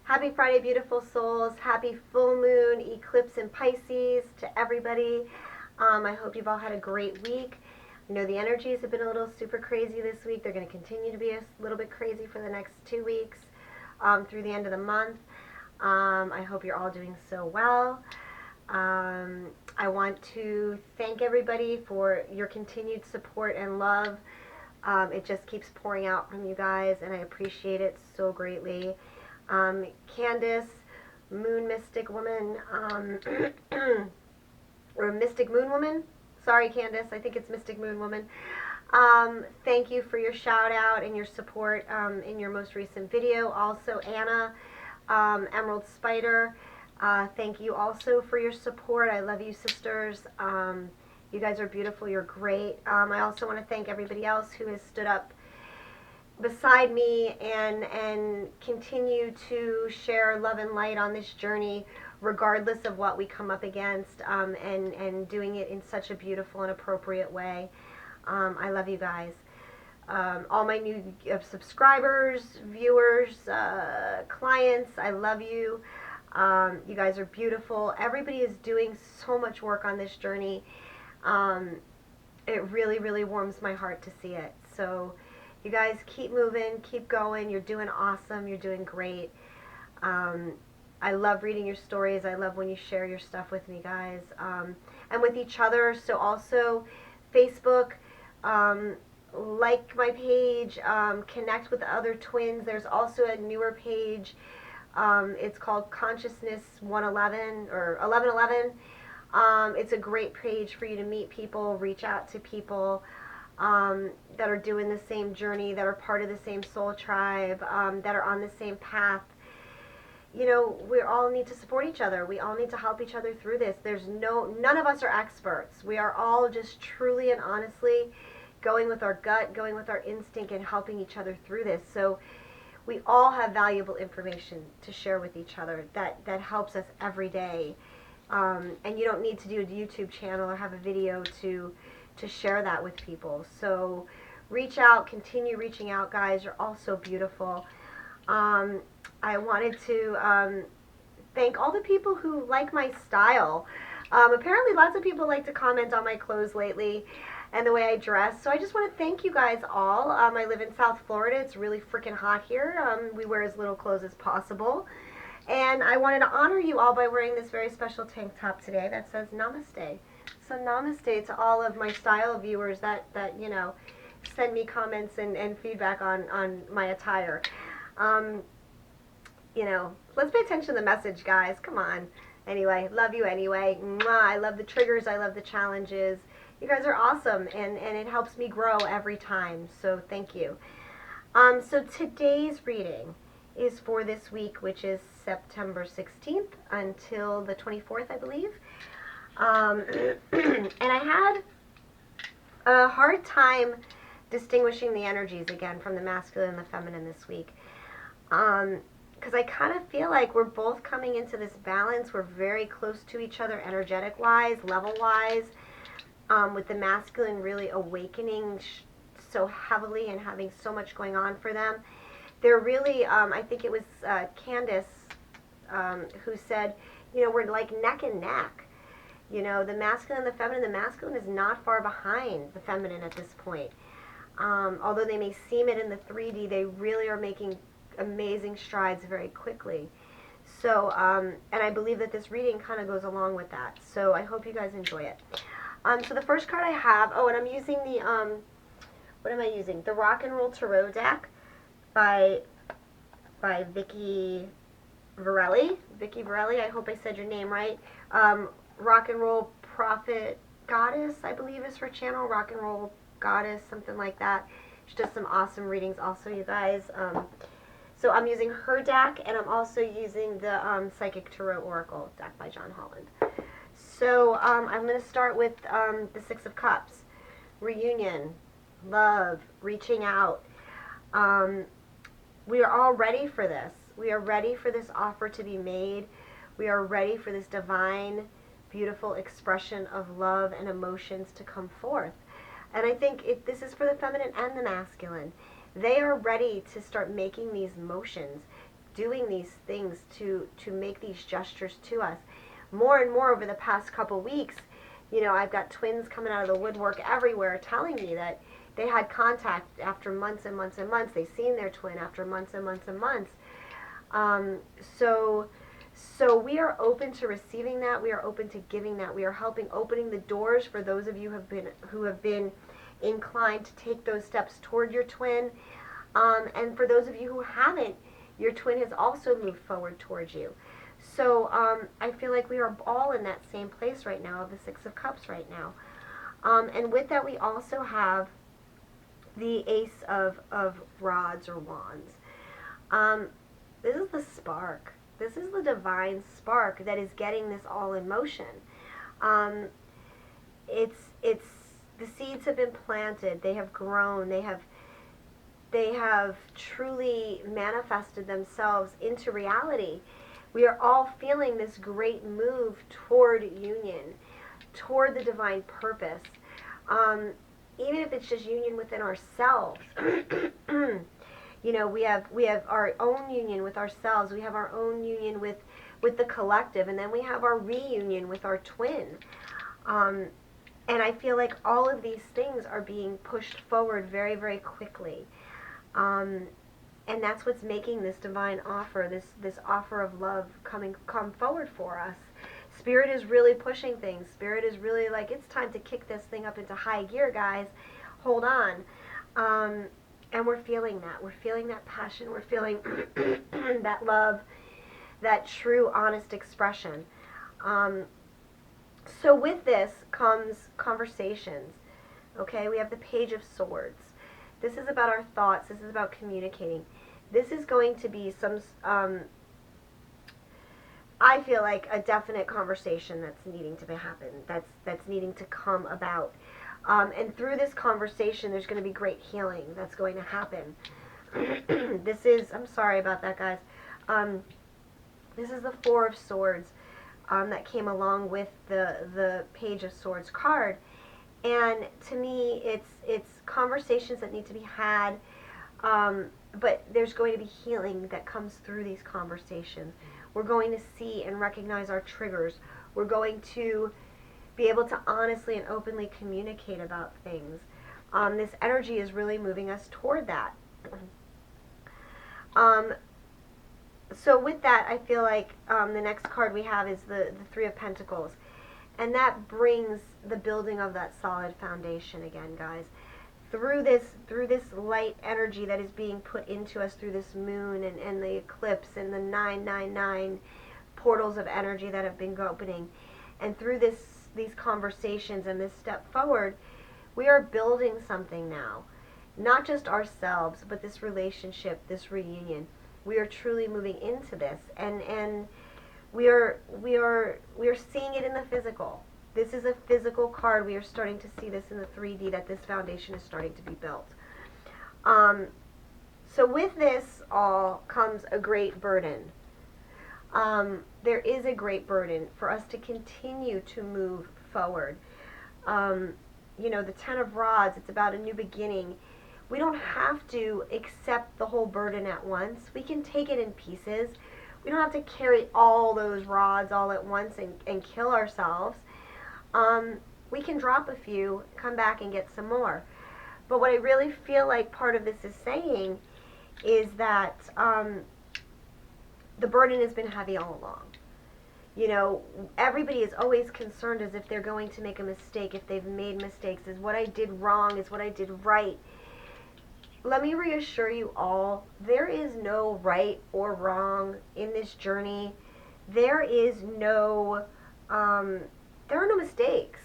Happy Friday, beautiful souls. Happy full moon eclipse in Pisces to everybody. I hope you've all had a great week. I know the energies have been a little super crazy this week. They're going to continue to be a little bit crazy for the next 2 weeks through the end of the month. I hope you're all doing so well. I want to thank everybody for your continued support and love. It just keeps pouring out from you guys, and I appreciate it so greatly. Candace, Moon Mystic Woman, or Mystic Moon Woman. Sorry, Candace, I think it's Mystic Moon Woman. Thank you for your shout out and your support in your most recent video. Also, Anna, Emerald Spider, thank you also for your support. I love you, sisters. You guys are beautiful. You're great. I also want to thank everybody else who has stood up beside me and continue to share love and light on this journey, regardless of what we come up against, and doing it in such a beautiful and appropriate way. I love you guys. All my new subscribers, viewers, clients, I love you. You guys are beautiful. Everybody is doing so much work on this journey. It really, really warms my heart to see it. So you guys keep moving, keep going. You're doing awesome. You're doing great. I love reading your stories. I love when you share your stuff with me, guys, and with each other. So also Facebook, like my page, connect with other twins. There's also a newer page. It's called Consciousness 111 or 1111. It's a great page for you to meet people, reach out to people that are doing the same journey, that are part of the same soul tribe, that are on the same path. You know, we all need to support each other. We all need to help each other through this. None of us are experts. We are all just truly and honestly going with our gut, going with our instinct, and helping each other through this. So we all have valuable information to share with each other that helps us every day. And you don't need to do a YouTube channel or have a video to share that with people. So reach out, continue reaching out, guys. You're all so beautiful. I wanted to thank all the people who like my style. Apparently lots of people like to comment on my clothes lately and the way I dress. So I just want to thank you guys all. I live in South Florida. It's really freaking hot here. We wear as little clothes as possible. And I wanted to honor you all by wearing this very special tank top today that says Namaste. So Namaste to all of my style viewers that you know, send me comments and feedback on my attire. You know, let's pay attention to the message, guys. Come on. Anyway, love you anyway. Mwah. I love the triggers. I love the challenges. You guys are awesome, and it helps me grow every time. So thank you. So today's reading is for this week, which is September 16th until the 24th, I believe. And I had a hard time distinguishing the energies again from the masculine and the feminine this week. Because I kind of feel like we're both coming into this balance. We're very close to each other energetic-wise, level-wise, with the masculine really awakening so heavily and having so much going on for them. They're really, I think it was Candace who said, you know, we're like neck and neck. You know, the masculine and the feminine. The masculine is not far behind the feminine at this point. Although they may seem it in the 3D, they really are making amazing strides very quickly. So, and I believe that this reading kind of goes along with that. So I hope you guys enjoy it. So the first card I have, and I'm using the, what am I using? The Rock and Roll Tarot deck by Vicky Varelli. Vicky Varelli, I hope I said your name right. Rock and Roll Prophet Goddess, I believe is her channel. Rock and Roll Goddess, something like that. She does some awesome readings also, you guys. So I'm using her deck, and I'm also using the Psychic Tarot Oracle deck by John Holland. So I'm going to start with the Six of Cups. Reunion, love, reaching out. We are all ready for this. We are ready for this offer to be made. We are ready for this divine, beautiful expression of love and emotions to come forth. And I think this is for the feminine and the masculine. They are ready to start making these motions. doing these things to make these gestures to us. More and more over the past couple weeks, I've got twins coming out of the woodwork everywhere telling me that they had contact after months and months and months. They've seen their twin after months and months and months. So we are open to receiving that. We are open to giving that. We are opening the doors for those of you who have been inclined to take those steps toward your twin. And for those of you who haven't, your twin has also moved forward towards you. So I feel like we are all in that same place right now of the Six of Cups right now. And with that, we also have the Ace of Rods or Wands. This is the spark. This is the divine spark that is getting this all in motion. It's the seeds have been planted. They have grown. They have truly manifested themselves into reality. We are all feeling this great move toward union, toward the divine purpose. Even if it's just union within ourselves. We have our own union with ourselves. We have our own union with the collective, and then we have our reunion with our twin. And I feel like all of these things are being pushed forward very, very quickly. And that's what's making this divine offer, this offer of love come forward for us. Spirit is really pushing things. Spirit is really like, it's time to kick this thing up into high gear, guys. Hold on. And we're feeling that. We're feeling that passion. We're feeling that love, that true, honest expression. So with this comes conversations. Okay, we have the Page of Swords. This is about our thoughts. This is about communicating. This is going to be some, I feel like, a definite conversation that's needing to happen, that's needing to come about. And through this conversation, there's going to be great healing that's going to happen. I'm sorry about that, guys. This is the Four of Swords that came along with the Page of Swords card. And to me, it's conversations that need to be had, but there's going to be healing that comes through these conversations. We're going to see and recognize our triggers. We're going to be able to honestly and openly communicate about things. This energy is really moving us toward that. So with that, I feel like the next card we have is the Three of Pentacles. And that brings the building of that solid foundation again, guys. Through this light energy that is being put into us through this moon and the eclipse and the 999 portals of energy that have been opening. And through these conversations and this step forward, we are building something now. Not just ourselves, but this relationship, this reunion. We are truly moving into this. And we are seeing it in the physical. This is a physical card. We are starting to see this in the 3D, that this foundation is starting to be built. So with this all comes a great burden. There is a great burden for us to continue to move forward. The Ten of Rods, it's about a new beginning. We don't have to accept the whole burden at once. We can take it in pieces. We don't have to carry all those rods all at once and kill ourselves. We can drop a few, come back and get some more. But what I really feel like part of this is saying is that the burden has been heavy all along. Everybody is always concerned as if they're going to make a mistake, if they've made mistakes. Is what I did wrong? Is what I did right? Let me reassure you all, there is no right or wrong in this journey. There are no mistakes.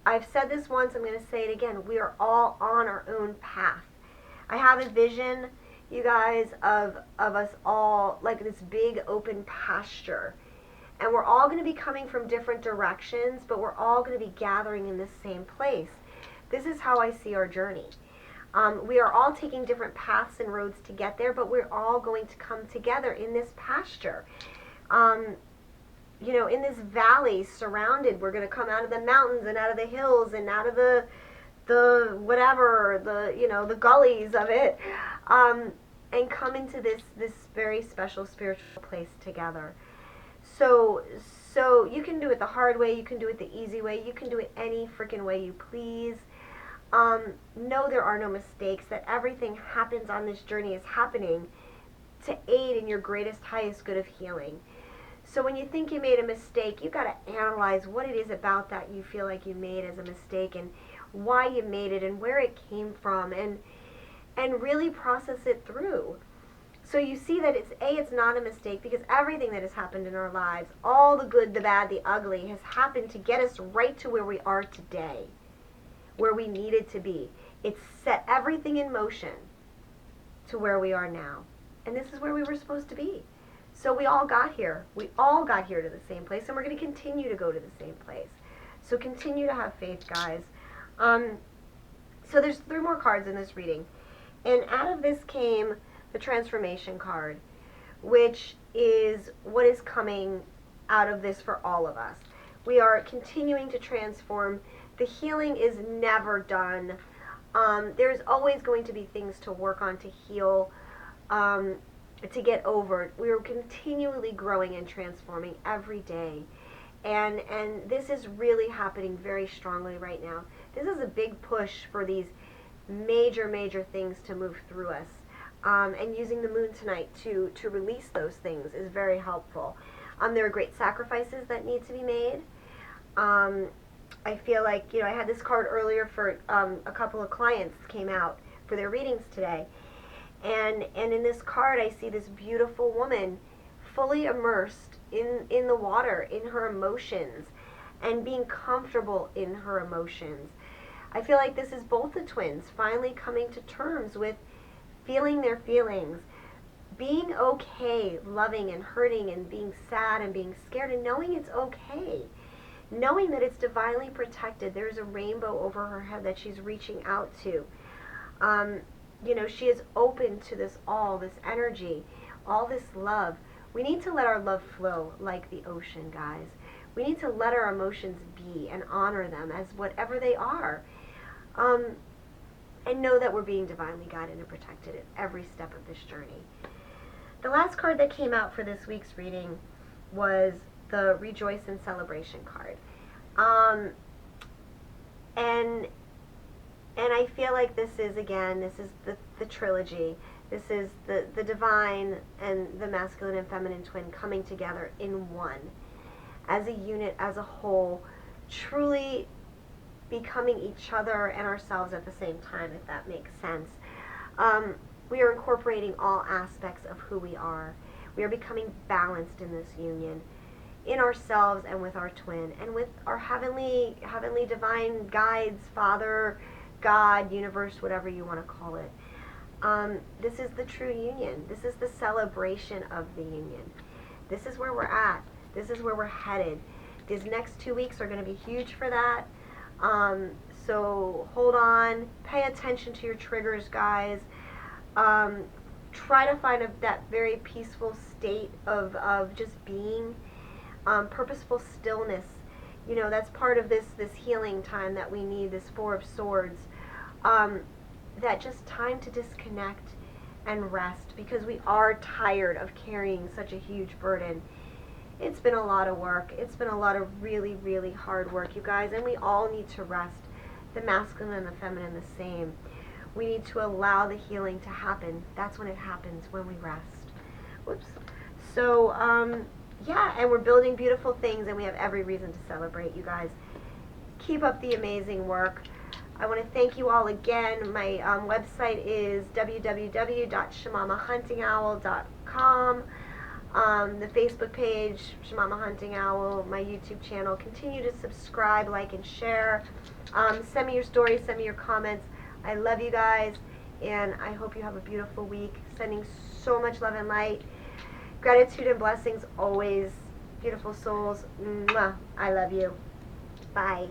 I've said this once, I'm going to say it again. We are all on our own path. I have a vision, you guys, of us all like this big open pasture. And we're all going to be coming from different directions, but we're all going to be gathering in this same place. This is how I see our journey. We are all taking different paths and roads to get there, but we're all going to come together in this pasture. In this valley surrounded, we're going to come out of the mountains and out of the hills and out of the gullies of it. and come into this very special spiritual place together. So you can do it the hard way, you can do it the easy way, you can do it any freaking way you please. No, there are no mistakes, that everything happens on this journey is happening to aid in your greatest, highest good of healing. So when you think you made a mistake, you got to analyze what it is about that you feel like you made as a mistake, and why you made it, and where it came from, and really process it through. So you see that it's not a mistake, because everything that has happened in our lives, all the good, the bad, the ugly, has happened to get us right to where we are today, where we needed to be. It's set everything in motion to where we are now. And this is where we were supposed to be. So we all got here. We all got here to the same place, and we're going to continue to go to the same place. So continue to have faith, guys. So there's 3 more cards in this reading. And out of this came the transformation card, which is what is coming out of this for all of us. We are continuing to transform. The healing is never done. There's always going to be things to work on, to heal, to get over. We are continually growing and transforming every day. And this is really happening very strongly right now. This is a big push for these major things to move through us. And using the moon tonight to release those things is very helpful. There are great sacrifices that need to be made. I feel like, I had this card earlier for a couple of clients came out for their readings today. And in this card, I see this beautiful woman fully immersed in the water, in her emotions, and being comfortable in her emotions. I feel like this is both the twins finally coming to terms with feeling their feelings, being okay, loving and hurting and being sad and being scared, and knowing it's okay, knowing that it's divinely protected. There's a rainbow over her head that she's reaching out to. She is open to this energy, all this love. We need to let our love flow like the ocean, guys. We need to let our emotions be and honor them as whatever they are. And know that we're being divinely guided and protected at every step of this journey. The last card that came out for this week's reading was the Rejoice and Celebration card. And I feel like this is the trilogy. This is the divine and the masculine and feminine twin coming together in one, as a unit, as a whole, truly becoming each other and ourselves at the same time, if that makes sense. We are incorporating all aspects of who we are. We are becoming balanced in this union, in ourselves and with our twin, and with our heavenly divine guides, Father, God, universe, whatever you want to call it. This is the true union. This is the celebration of the union. This is where we're at. This is where we're headed. These next 2 weeks are going to be huge for that. So hold on. Pay attention to your triggers, guys. Try to find that very peaceful state of just being. Purposeful stillness. That's part of this healing time that we need, this 4 of Swords. That just time to disconnect and rest, because we are tired of carrying such a huge burden. It's been a lot of work. It's been a lot of really, really hard work, you guys, and we all need to rest. The masculine and the feminine the same. We need to allow the healing to happen. That's when it happens, when we rest. Whoops. So, yeah, and we're building beautiful things, and we have every reason to celebrate, you guys. Keep up the amazing work. I want to thank you all again. My website is www.shamamahuntingowl.com. The Facebook page, Shamama Hunting Owl, my YouTube channel. Continue to subscribe, like, and share. Send me your stories, send me your comments. I love you guys, and I hope you have a beautiful week. Sending so much love and light. Gratitude and blessings always. Beautiful souls. Mwah. I love you. Bye.